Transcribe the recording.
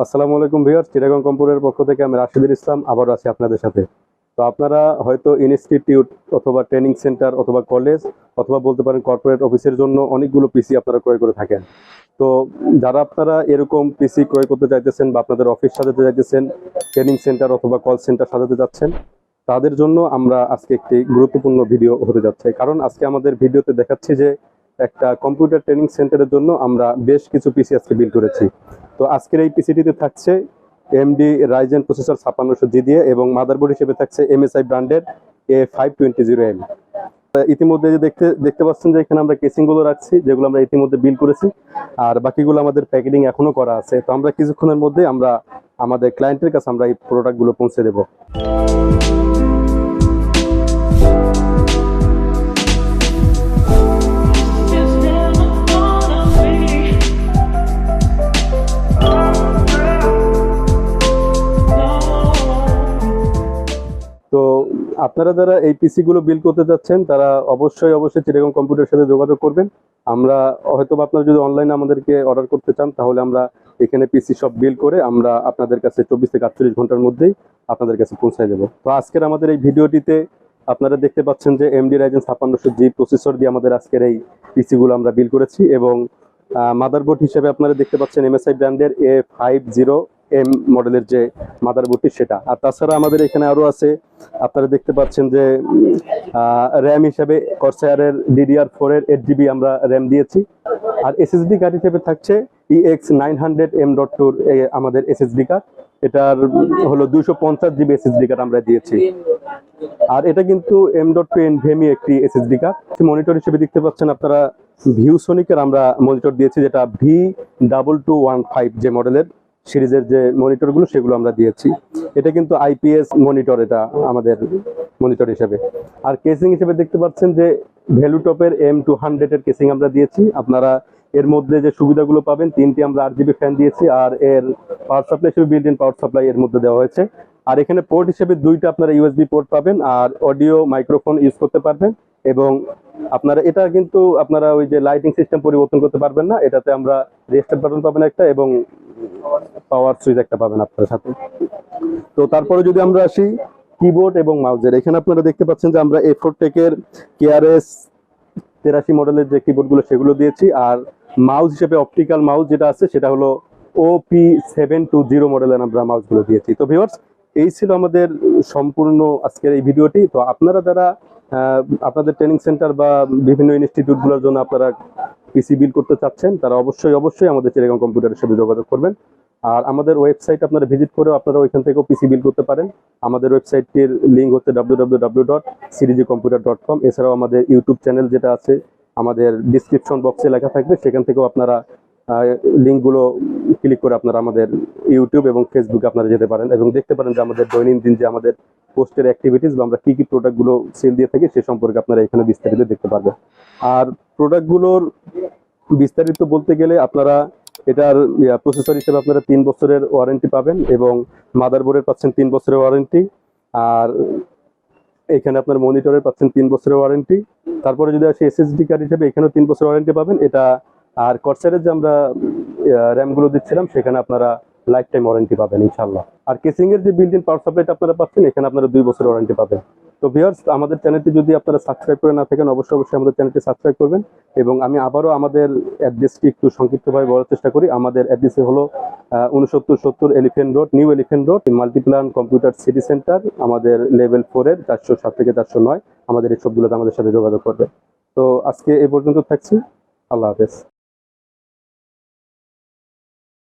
আসসালামু আলাইকুম ভিউয়ার্স, চিটাগং কম্পিউটারের পক্ষ থেকে আমি রাশিদুল ইসলাম আবারও আছি আপনাদের সাথে। তো আপনারা হয়তো ইনস্টিটিউট অথবা ট্রেনিং সেন্টার অথবা কলেজ অথবা বলতে পারেন কর্পোরেট অফিসের জন্য অনেকগুলো পিসি আপনারা ক্রয় করে থাকেন। তো যারা আপনারা এরকম পিসি ক্রয় করতে চাইতেছেন বা আপনাদের অফিস সাজাতে চাইতেছেন, ট্রেনিং সেন্টার অথবা কল সেন্টার সাজাতে যাচ্ছেন, তাদের জন্য আমরা আজকে একটি গুরুত্বপূর্ণ ভিডিও হতে যাচ্ছে। কারণ আজকে আমাদের ভিডিওতে দেখাচ্ছি যে একটা কম্পিউটার ট্রেনিং সেন্টারের জন্য আমরা বেশ কিছু পিসি আজকে বিল করেছি। তো আজকের এই পিসিটিতে থাকছে এমডি রাইজেন প্রসেসর 5600G দিয়ে এবং মাদারবোর্ড হিসেবে থাকছে এমএসআই ব্র্যান্ডের A520M। ইতিমধ্যে যে দেখতে পাচ্ছেন যে এখানে আমরা কেসিং গুলো রাখছি, যেগুলো আমরা ইতিমধ্যে বিল করেছি, আর বাকিগুলো আমাদের প্যাকেটিং এখনো করা আছে। তো আমরা কিছুক্ষণের মধ্যে আমরা আমাদের ক্লায়েন্টের কাছে আমরা এই প্রোডাক্টগুলো পৌঁছে দেবো। তো আপনারা যারা এই পিসি গুলো বিল করতে যাচ্ছেন তারা অবশ্যই চিটাগং কম্পিউটারের সাথে যোগাযোগ করবেন। আমরা হয়তো আপনারা যদি অনলাইনে আমাদেরকে অর্ডার করতে চান তাহলে আমরা এখানে পিসি সব বিল করে আমরা আপনাদের কাছে 24 থেকে 48 ঘন্টার মধ্যেই আপনাদের কাছে পৌঁছায় দেবো। তো আজকের আমাদের এই ভিডিওটিতে আপনারা দেখতে পাচ্ছেন যে এমডি রাইজেন 5600G প্রসেসর দিয়ে আমাদের আজকের এই পিসি গুলো আমরা বিল করেছি এবং মাদারবোর্ড হিসেবে আপনারা দেখতে পাচ্ছেন এমএসআই ব্র্যান্ডের A50M মডেলের যে মাদারবোর্ডটি সেটা। আর তাছাড়া আমাদের এখানে আরো আছে, আপনারা দেখতে পাচ্ছেন যে র্যাম হিসেবে কর্সায়ারের DDR4 এর 8GB আমরা র্যাম দিয়েছি। আর এসএসডি কার্ড হিসেবে থাকছে EX900M.2 আমাদের এসএসডি কার্ড। এটার হলো 250GB এসএসডি কার্ড আমরা দিয়েছি। আর এটা কিন্তু M.2 NVMe একটি এসএসডি কার্ড। মনিটর হিসেবে দেখতে পাচ্ছেন আপনারা ভিউসনিকের আমরা মনিটর দিয়েছি, যেটা V2215 যে মডেলের সিরিজের যে মনিটরগুলো সেগুলো আমরা দিয়েছি। এটা কিন্তু আইপিএস মনিটর, এটা আমাদের মনিটর হিসেবে। আর কেসিং হিসেবে দেখতে পাচ্ছেন যে ভ্যালুটপের M200 এর কেসিং আমরা দিয়েছি। আপনারা এর মধ্যে যে সুবিধাগুলো পাবেন, 3টি আমরা RGB ফ্যান দিয়েছি, আর এর পাওয়ার সাপ্লাই হিসেবে বিল্ট ইন পাওয়ার সাপ্লাই এর মধ্যে দেওয়া হয়েছে। আর এখানে পোর্ট হিসেবে 2টা আপনারা ইউএসবি পোর্ট পাবেন, আর অডিও মাইক্রোফোন ইউজ করতে পারবেন। এবং আপনারা এটা কিন্তু আপনারা ওই যে লাইটিং সিস্টেম পরিবর্তন করতে পারবেন না, এটাতে আমরা রেস্টার্ট বাটন পাবেন একটা এবং পাওয়ার সুইচ একটা পাবেন আপনার সাথে। তো তারপরে যদি আমরা আসি কিবোর্ড এবং মাউসের, এখানে আপনারা দেখতে পাচ্ছেন যে আমরা A4টেকের KRS 83 মডেলের যে কিবোর্ডগুলো সেগুলো দিয়েছি। আর মাউস হিসেবে অপটিক্যাল মাউস যেটা আছে সেটা হলো OP720 মডেলের আমরা মাউসগুলো দিয়েছি। তো ভিউয়ার্স, এই ছিল আমাদের সম্পূর্ণ আজকের এই ভিডিওটি। তো আপনারা যারা আপনাদের ট্রেনিং সেন্টার বা বিভিন্ন ইনস্টিটিউটগুলোর জন্য আপনারা পিসি বিল করতে চাচ্ছেন তারা অবশ্যই আমাদের চিটাগং কম্পিউটারের সাথে যোগাযোগ করবেন। আর আমাদের ওয়েবসাইট আপনারা ভিজিট করে আপনারা ওইখান থেকেও পিসি বিল করতে পারেন। আমাদের ওয়েবসাইটটির লিঙ্ক হচ্ছে www.ctgcomputer.com। এছাড়াও আমাদের ইউটিউব চ্যানেল যেটা আছে আমাদের ডিসক্রিপশন বক্সে লেখা থাকবে, সেখান থেকেও আপনারা লিঙ্কগুলো ক্লিক করে আপনারা আমাদের ইউটিউব এবং ফেসবুকে আপনারা যেতে পারেন এবং দেখতে পারেন যে আমাদের দৈনন্দিন যে আমাদের পোস্টের অ্যাক্টিভিটিস বা আমরা কি প্রোডাক্টগুলো সেল দিয়ে থাকি সে সম্পর্কে আপনারা এখানে বিস্তারিত দেখতে পারবেন। আর প্রোডাক্টগুলোর বিস্তারিত বলতে গেলে আপনারা এটার প্রসেসর হিসেবে আপনারা 3 বছরের ওয়ারেন্টি পাবেন এবং মাদারবোর্ডের পাচ্ছেন 3 বছরের ওয়ারেন্টি। আর এখানে আপনার মনিটরের পাচ্ছেন 3 বছরের ওয়ারেন্টি। তারপরে যদি আসি এসএসডি কার্ড হিসেবে এখানেও 3 বছরের ওয়ারেন্টি পাবেন এটা। আর কর্সারের যে আমরা র্যামগুলো দিচ্ছিলাম সেখানে আপনারা লাইফ টাইম ওয়ারেন্টি পাবেন ইনশাল্লাহ। আর কেসিং এর যে বিল্ট ইন পাওয়ার সাপ্লাইটা আপনারা পাচ্ছেন এখানে আপনারা 2 বছরের ওয়ারেন্টি পাবেন। তো ভিউয়ার্স, আমাদের চ্যানেলটি যদি আপনারা সাবস্ক্রাইব করে না থাকেন অবশ্যই আমাদের চ্যানেলটি সাবস্ক্রাইব করবেন। এবং আমি আবারও আমাদের অ্যাড্রেসটি একটু সংক্ষিপ্তভাবে বলার চেষ্টা করি। আমাদের অ্যাড্রেস হলো 6970 elephant road, new elephant road, Multiplan computer city centre. আমাদের লেভেল 4 এর 407 থেকে 409 আমাদের এই সবগুলোতে আমাদের সাথে যোগাযোগ করবে। তো আজকে এই পর্যন্ত থাকছি। আল্লাহ হাফেজ।